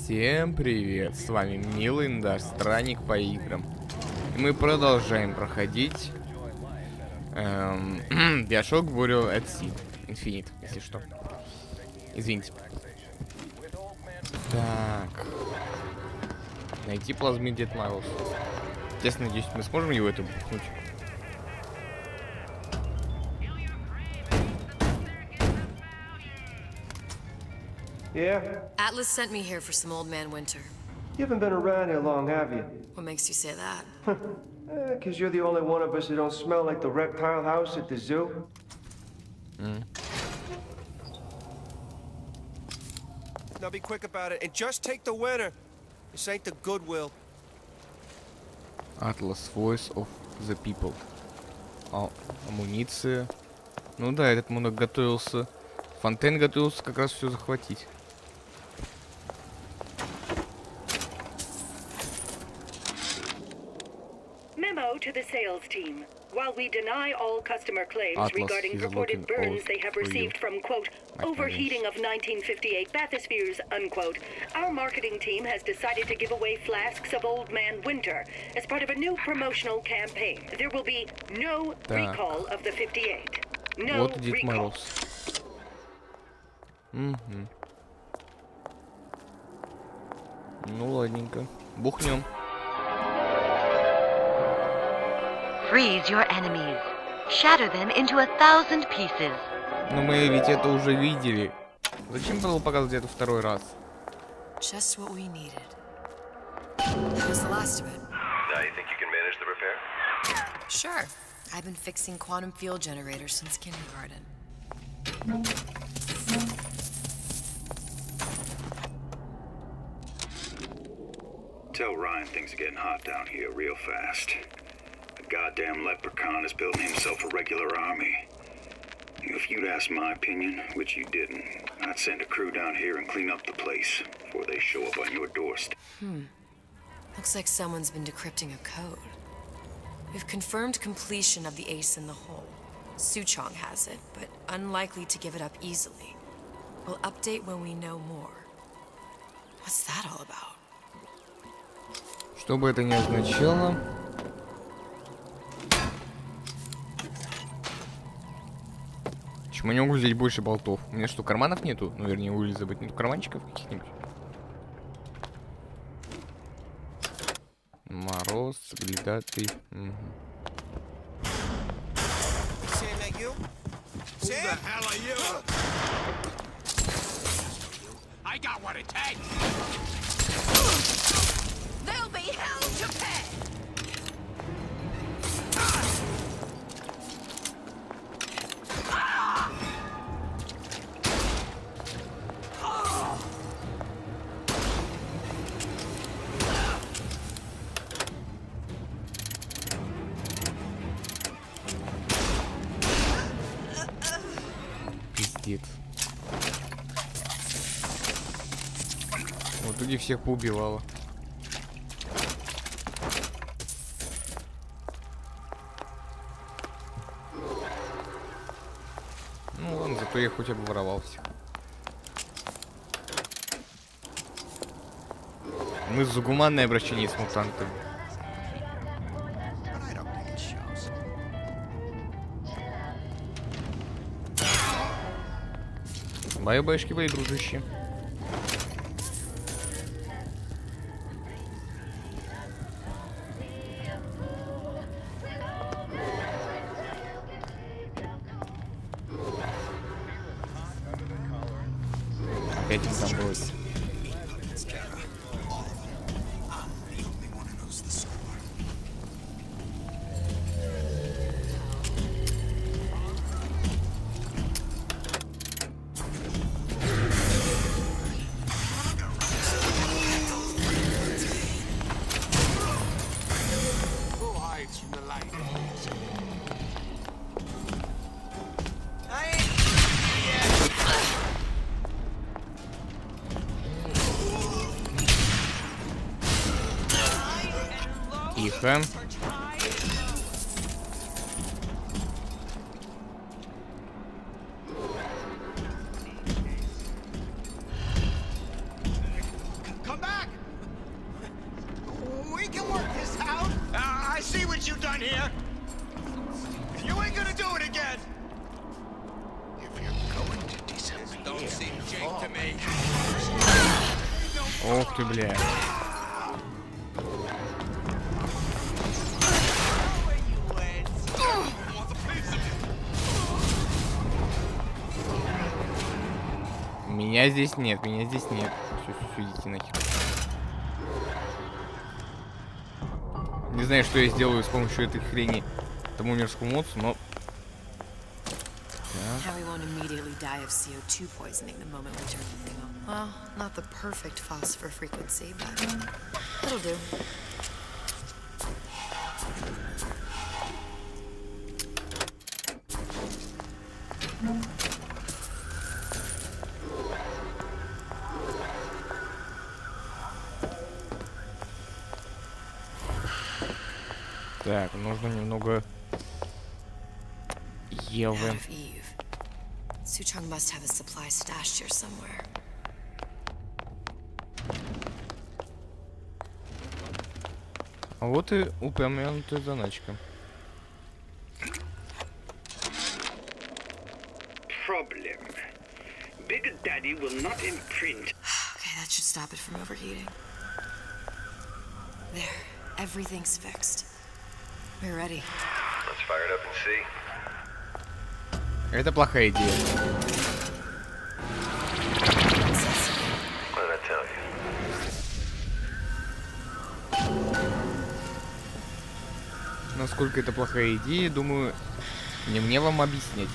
Всем привет, с вами милый наш странник по играм. И мы продолжаем проходить BioShock Infinite, если что. Извините. Так. Найти плазмы Дед Мороз. Честно, надеюсь, мы сможем его это бухнуть. Yeah? Atlas sent me here for some Old Man Winter. You haven't been around here long, have you? What makes you say that? 'Cause you're the only one of us who don't smell like the reptile house at the zoo. Now be quick about it and just take the winner. This ain't the Goodwill. Atlas, Voice of the People. Амуниция. Ну да, этот монок готовился. Фонтен готовился как раз все захватить. Memo to the sales team. While we deny all customer claims regarding purported burns they have received from, quote, overheating of 1958 bathyspheres, unquote, our marketing team has decided to give away flasks of Old Man Winter as part of a new promotional campaign. There will be no recall of the 58. No Вот Дед recall. Мороз. Угу. Ну ладненько. Бухнем. Freeze your enemies. Shatter them into 1000 pieces. Но мы ведь это уже видели. Зачем было показывать это второй раз? Just what we needed. What's the last of it? Now you think you can manage the repair? Sure. I've been fixing quantum field generators since kindergarten. Tell Ryan things are getting hot down here real fast. The goddamn leprechaun is building himself a regular army. If you'd asked my opinion, which you didn't, I'd send a crew down here and clean up the place before they show up on your doorstep. Looks like someone's been decrypting a code. We've confirmed completion of the ace in the hole. Suchong has it, but unlikely to give it up easily. We'll update when we know more. What's that all about? Что бы это ни означало. Почему я не могу взять больше болтов? У меня что, карманов нету? Ну, вернее, у Элизабет нету карманчиков каких-нибудь? Мороз, глядатый. Угу. Sam, that you? Sam? Who the hell are you? I got what it takes. There'll be hell to pay! Пиздец. Вот тут всех поубивала. Ну ладно, зато я хоть обворовал всех. Мы за гуманное обращение с мутантами. Бай-байшки, бай, дружище. Опять их там будет. Тихо. do it again. If you're going to disappear, don't seem Jake to me. Ох ты, бля. Меня здесь нет, меня здесь нет. Все, идите нахер. Не знаю, что я сделаю с помощью этой хрени тому мерзкому модсу, но... How we won't immediately die of CO2 poisoning the moment we turn the thing on. Well, not the perfect phosphor frequency, but it'll do. Так, нужно немного Евы. Suchong must have a supply stashed here somewhere. А вот и упомянутая заначка. Problem. Big Daddy will not imprint. Okay, that should stop it from overheating. There, everything's fixed. We're ready. Let's fire it up and see. Это плохая идея. What did I tell you? Насколько это плохая идея, думаю, не мне вам объяснять.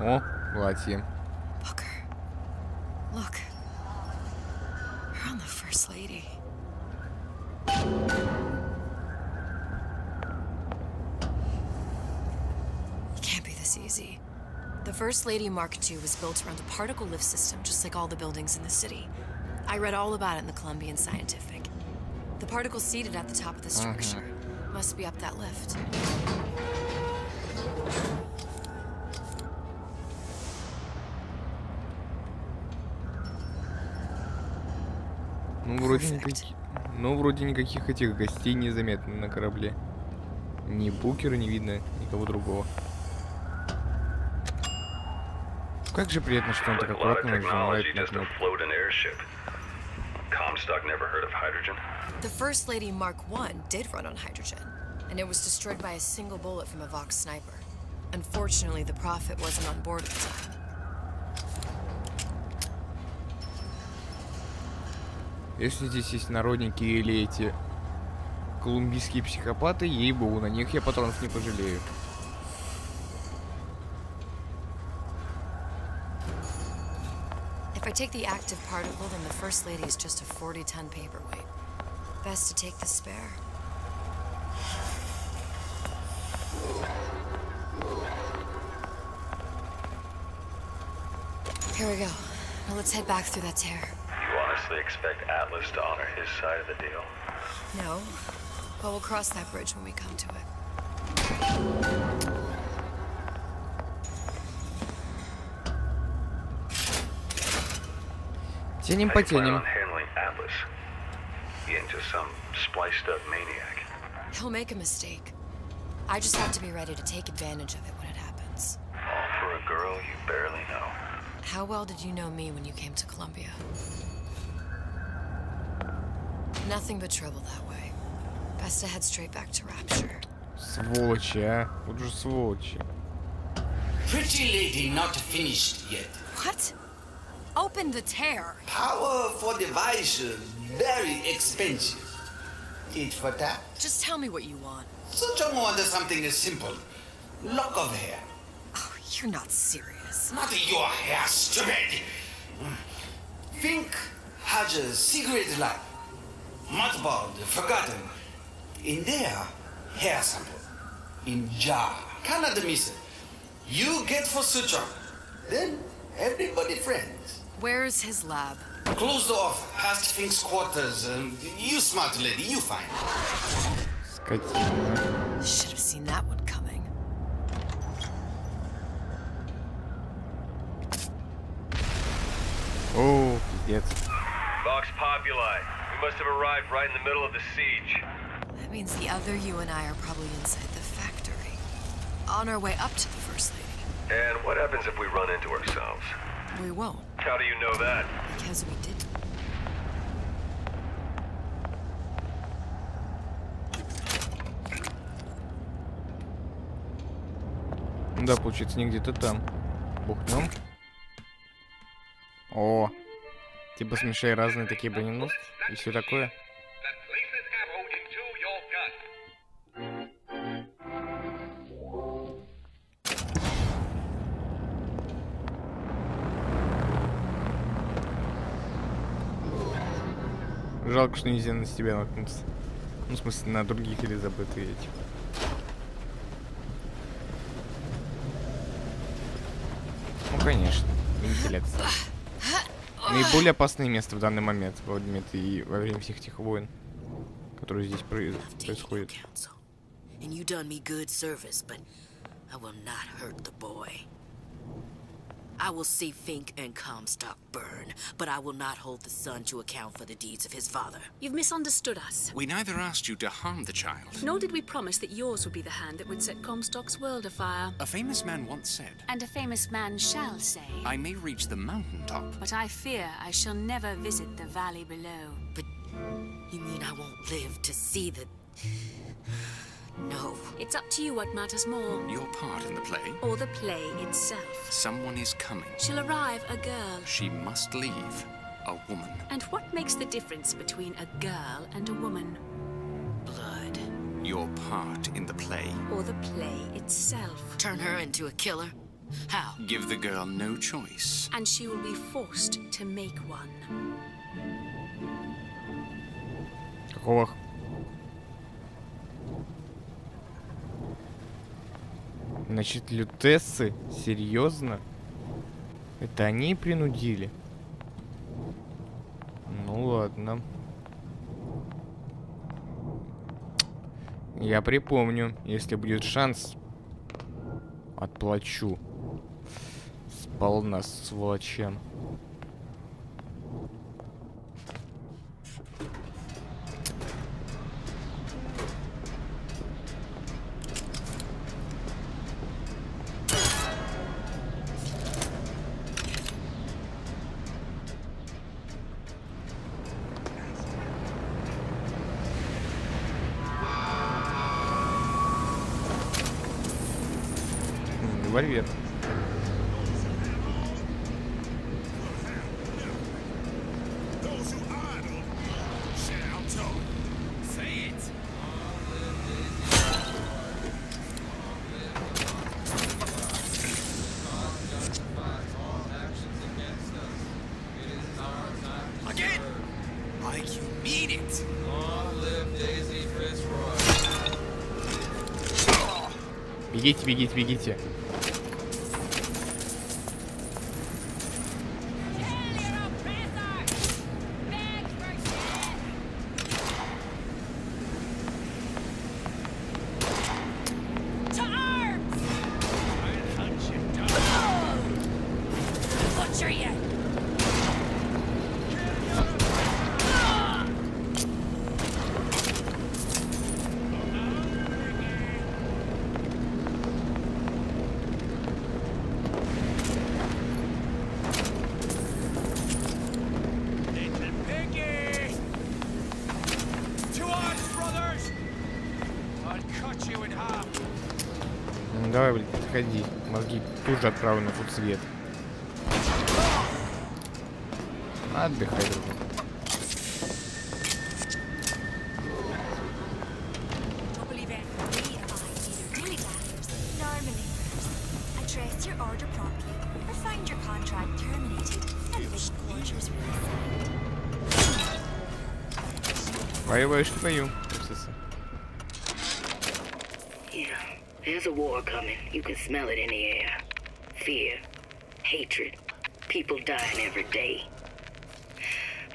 О, платье. Booker, look. We're on the First Lady. It can't be this easy. The First Lady Mark II was built around a particle lift system, just like all the buildings in the city. I read all about it in the Columbian Scientific. The particle seated at the top of the structure must be up that lift. Ну, вроде никаких этих гостей не заметно на корабле. Ни Букера не видно, никого другого. Как же приятно, что он так аккуратно нажимает на кнопку. The First Lady Mark I did run on hydrogen, and it was destroyed by a single bullet from a Vox sniper. Unfortunately, the Prophet wasn't on board at the time. Если здесь есть народники или эти колумбийские психопаты, ей-богу, на них я патронов не пожалею. If I take the active particle, then the First Lady is just a 40-ton paperweight. Best to take the spare. Here we go. Now let's head back through that tear. You honestly expect Atlas to honor his side of the deal? No, but we'll cross that bridge when we come to it. Тянем по тянем. He'll make a mistake. I just have to be ready to take advantage of it when it happens. All for a girl you barely know. How well did you know me when you came to Columbia? Nothing but trouble that way. Best to head straight back to Rapture. Сволочи, а? Вот же сволочи. Pretty lady not finished yet. What? Open the tear. Power for device very expensive. Tit for tat. Just tell me what you want. Such a wonder something is simple. Lock of hair. Oh, you're not serious. Not your hair, stupid. Think has a cigarette light. Mothballed, forgotten. In there, hair sample. In jar. Cannot miss it. You get for Suchong. Then everybody friends. Where's his lab? Closed off, past Fink's quarters. You smart lady, you find. Скотина. Should have seen that one coming. Пипец. Vox Populi. We must have arrived right in the middle of the siege. That means the other you and I are probably inside the factory. On our way up to the First Lady. And what happens if we run into ourselves? We won't, How do you know that? because we didn't. Да, получается, не где-то там. Бухнем. О, типа смешай разные такие броненосцы и все такое. Жалко, что нельзя на себя наткнуться. Ну, в смысле, на других или забытые эти. Ну, конечно, вентиляция. Наиболее опасное место в данный момент во время всех этих войн, которые здесь происходят. And you done me good service, but I will not hurt the boy. I will see Fink and Comstock burn, but I will not hold the son to account for the deeds of his father. You've misunderstood us. We neither asked you to harm the child. Nor did we promise that yours would be the hand that would set Comstock's world afire. A famous man once said, And a famous man shall say, I may reach the mountaintop, but I fear I shall never visit the valley below. But you mean I won't live to see the... No. It's up to you what matters more. Your part in the play? Or the play itself. Someone is coming. She'll arrive a girl. She must leave. A woman. And what makes the difference between a girl and a woman? Blood. Your part in the play. Or the play itself. Turn her into a killer? How? Give the girl no choice. And she will be forced to make one. Какого? Значит, лютессы? Серьезно? Это они принудили? Ну ладно. Я припомню, если будет шанс, отплачу. Сполна, сволочам. Револьвер. Бегите, бегите, бегите. Давай, блин, подходи. Мозги тут же отправлю на тот свет. Отдыхай, друг. Воеваешь, твою. There's a war coming. You can smell it in the air. Fear, hatred, people dying every day.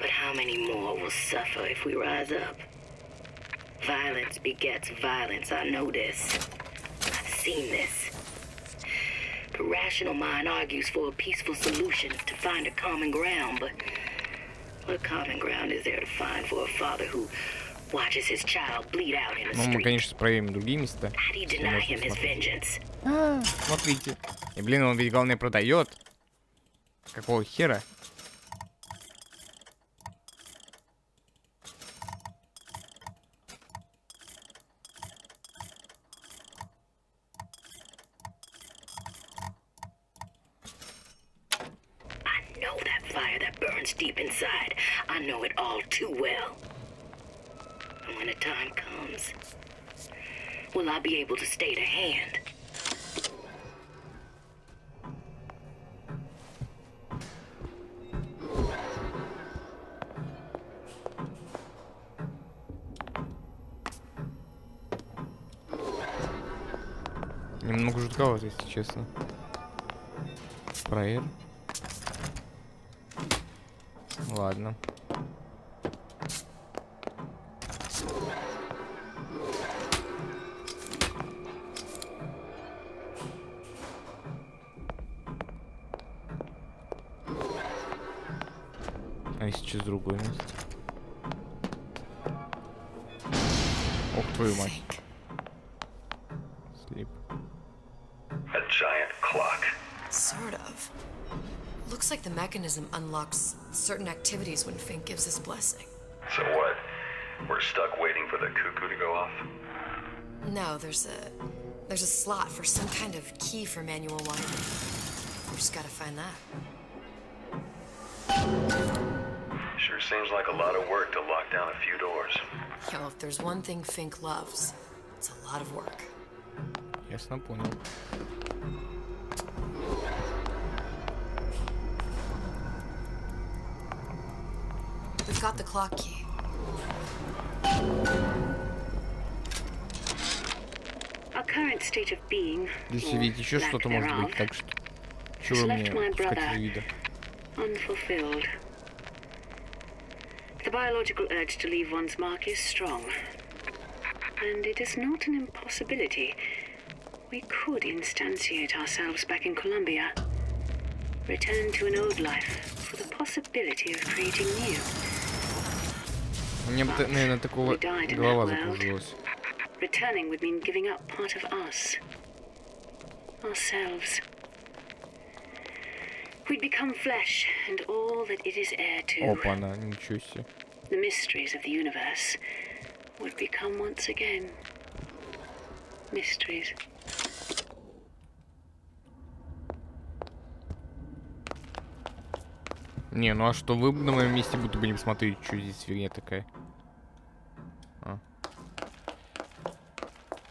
But how many more will suffer if we rise up? Violence begets violence, I know this. I've seen this. The rational mind argues for a peaceful solution to find a common ground, but What common ground is there to find for a father who watches his child bleed out in the Ну, мы, street? конечно, проверим другие места. How do you deny him his vengeance? Смотрите. И, блин, он ведь, главное, продает. Какого хера? I know that fire that burns deep inside. I know it all too well. And when the time comes, will I be able to stay to hand? Немного жутковато, если честно. Проверь. Ладно. А если сейчас другое место? Ох, твою мать. Слип. A giant clock. Sort of. Looks like the mechanism unlocks certain activities when Fink gives his blessing. So what? We're stuck waiting for the cuckoo to go off? No, there's a slot for some kind of key for manual winding. We just gotta find that. Sure seems like a lot of work to lock down a few doors. Yo, if there's one thing Fink loves, it's a lot of work. Ясно, понял. We've got the clock key. Our current state of being, Если or видите еще lack что-то может быть, thereof, так что has чего мне left my пускать brother из вида? unfulfilled. The biological urge to leave one's mark is strong. And it is not an impossibility. We could instantiate ourselves back in Columbia. Return to an old life for the possibility of creating new. Мне бы, наверное, такого We died in голова that world. закружилась. Returning would mean giving up part of us. Ourselves. We'd become flesh and all that it is heir to. Опа-на, ничего себе. The mysteries of the universe would become once again mysteries. Не, ну а что, вы бы на моем месте будто бы не посмотрели, что здесь фигня такая. А.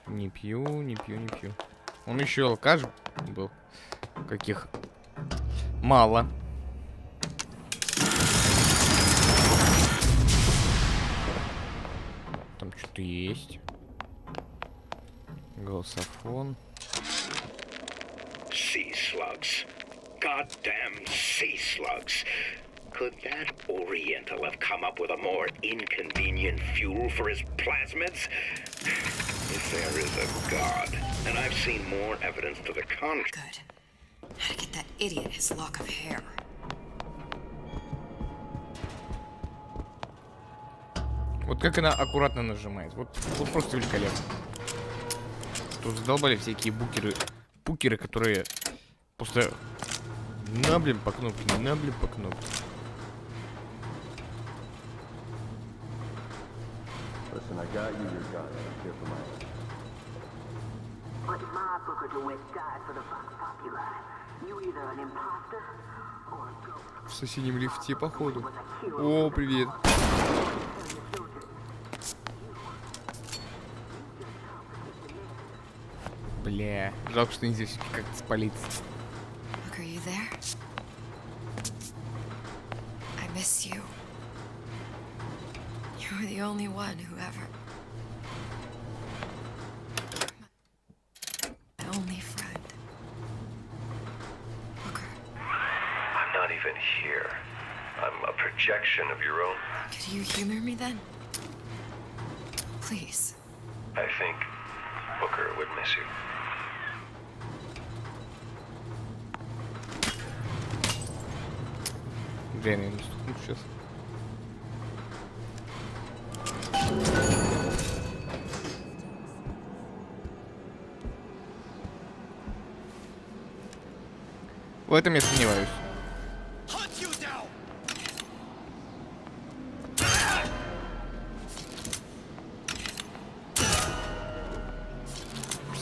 Не пью, не пью, не пью. Он еще алкаш был. Каких мало. Там что-то есть. Голософон. Sea slugs. Goddamn sea slugs. Could that Oriental have come up with a more inconvenient fuel for his plasmids? If there is a God, and I've seen more evidence to the contrary. Good. How to get that idiot his lock of hair. Вот как она аккуратно нажимает. Вот просто великолепно. Тут задолбали всякие пукеры, которые просто наблем по кнопке, наблем по кнопке. Listen, I got you your gun. Here for my But my booker DeWitt died for the Vox Populi. You either an imposter or a ghost. В соседнем лифте, походу. О, привет. Бля, жалко, что нельзя все-таки как-то спалиться. Look, are you there? I miss you. You were the only one who ever... My only friend. Booker, I'm not even here. I'm a projection of your own. could you humor me then? Please. I think Booker would miss you. Бля, я не стукну сейчас. этом я сомневаюсь.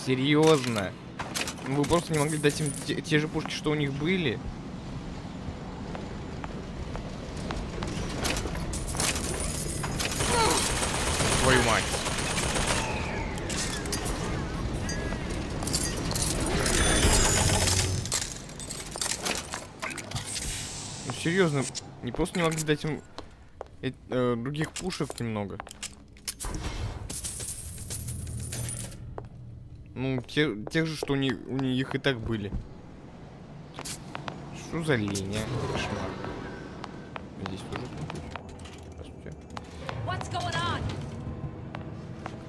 Серьезно? Вы просто не могли дать им те же пушки, что у них были? Твою мать. Ну, серьезно, не просто не могли дать им других пушек немного. Ну, тех же, что у них и так были. Что за линия? Кошмар. Здесь тоже. Здравствуйте. What's going on?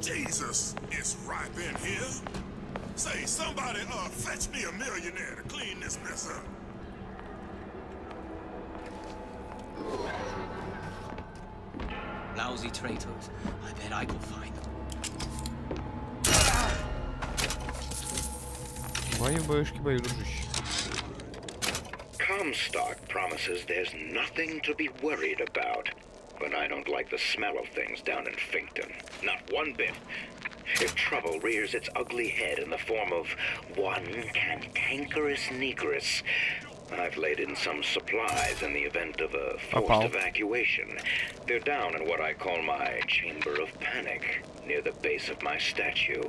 Jesus, it's ripe in here. Say, somebody, fetch me a millionaire to clean this mess up. Lousy traitors. I bet I could find them. Бою, баюшки, бою, дружище. Comstock promises there's nothing to be worried about. But I don't like the smell of things down in Finkton. Not one bit. If trouble rears its ugly head in the form of one cantankerous negress, I've laid in some supplies in the event of a forced evacuation. They're down in what I call my chamber of panic, near the base of my statue.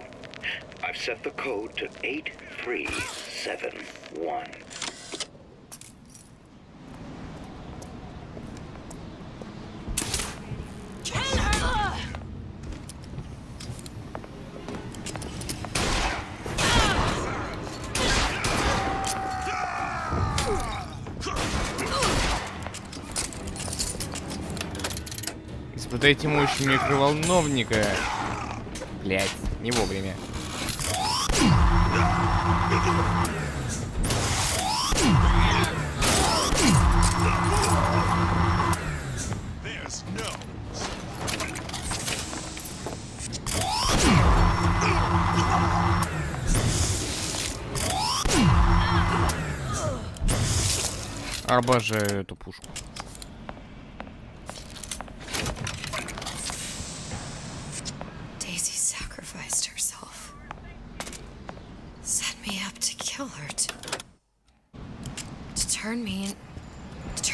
I've set the code to 8371. Испытайте мощь микроволновника. Блять, не вовремя. Обожаю эту пушку. Daisy sacrificed herself. Set me up to kill her. To turn me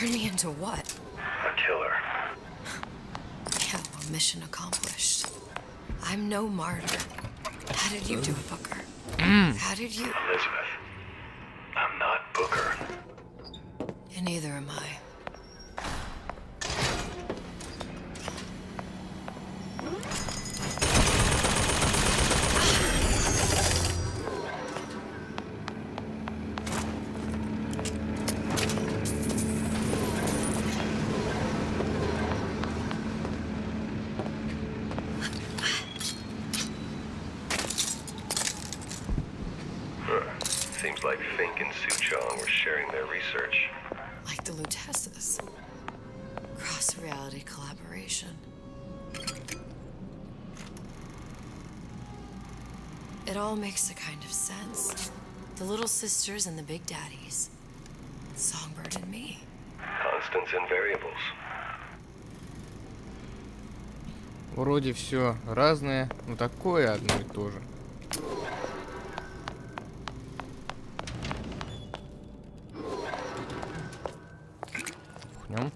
into what? A killer. Yeah, well, mission accomplished. I'm no martyr. How did you do it, Booker? How did you... Elizabeth, I'm not Booker. And neither am I. Seems like Fink and Suchong were sharing their research. Like the Lutesses. Cross-reality collaboration. It all makes a kind of sense. The little sisters and the big daddies. Songbird and me. Constants and variables. Вроде все разное, но такое одно и то же. Пухнем.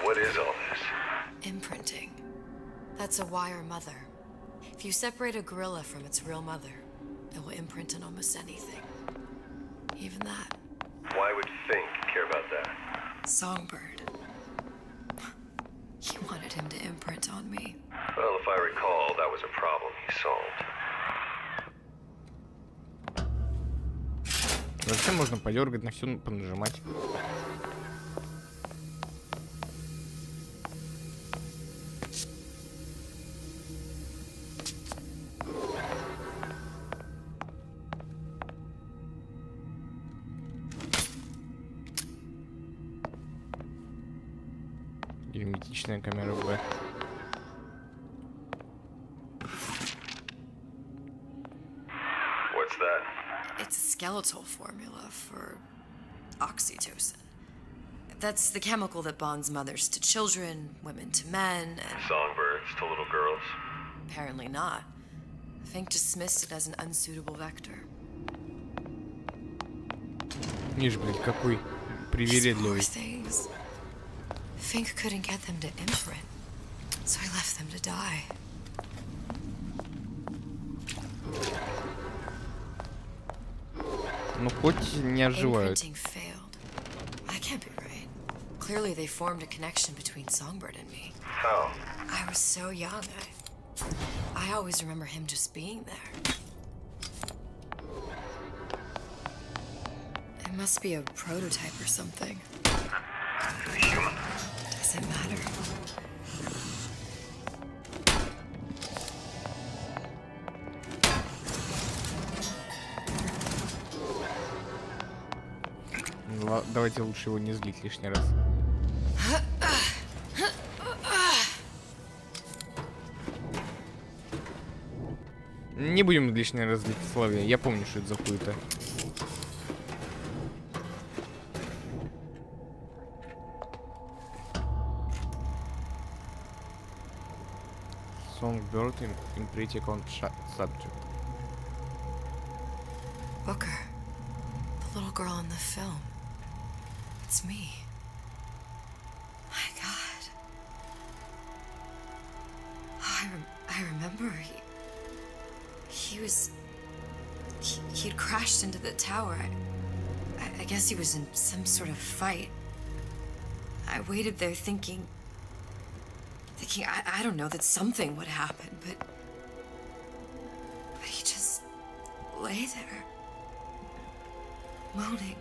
What is all this? Imprinting. That's a wire mother. If you separate a gorilla from its real mother, it will imprint on almost anything. Even that. Why would Fink care about that? Songbird. He wanted him to imprint on me. Well, if I recall, that was a problem he solved. Вообще можно подергать, на все понажимать. Отличная камера Б. What's that? It's a skeletal formula for oxytocin. That's the chemical that bonds mothers to children, women to men, and... Songbirds to little girls? Apparently not. Fink dismissed it as an unsuitable vector. Видишь, блядь, какой привередливый. Things. Fink couldn't get them to imprint, so he left them to die. Ну, хоть не оживают. Imprinting failed. That can't be right. Clearly they formed a connection between Songbird and me. How? I was so young. I always remember him just being there. It must be a prototype or something. Human. Does it matter? Давайте лучше его не злить лишний раз. Не будем лишний раз злить Славия. Я помню, что это за хуета. Songbird in pretty subject. Booker. The little girl in the film. It's me. My God. Oh, I remember he'd crashed into the tower. I guess he was in some sort of fight. I waited there thinking I don't know, that something would happen, but he just lay there, moaning.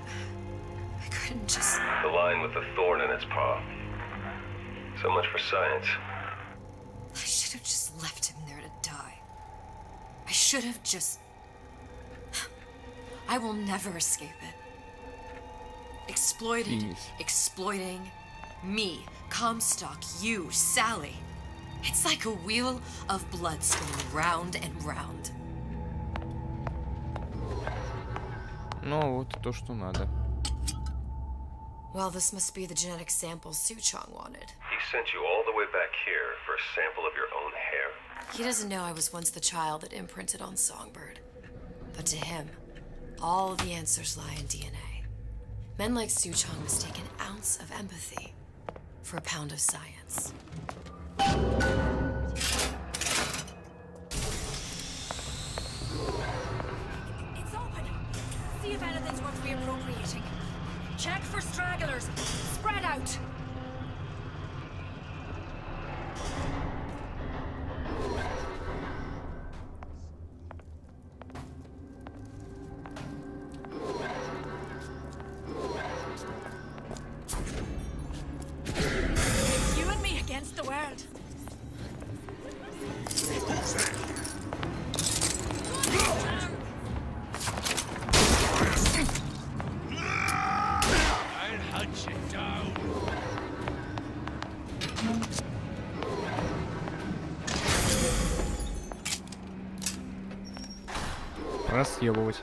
I couldn't just... The line with the thorn in its paw. So much for science. I should have just left him there to die. I should have just... I will never escape it. Exploiting me, Comstock, you, Sally. It's like a wheel of blood spinning round and round. Ну, вот то, что надо. Well, this must be the genetic sample Suchong wanted. He sent you all the way back here for a sample of your own hair? He doesn't know I was once the child that imprinted on Songbird. But to him, all the answers lie in DNA. Men like Suchong mistake an ounce of empathy for a pound of science. It's open. See if anything's worth reappropriating. Check for stragglers. Spread out. It's you and me against the world. I'll hunt you down. Расъебывать.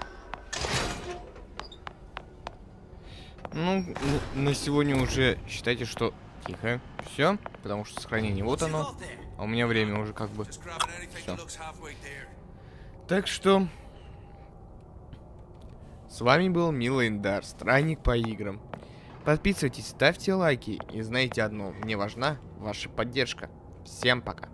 Ну, на сегодня уже считайте, что тихо. Все, потому что сохранение вот оно. А у меня время уже как бы все. Так что с вами был Милый Индар, странник по играм. Подписывайтесь, ставьте лайки и знаете одно, мне важна ваша поддержка. Всем пока.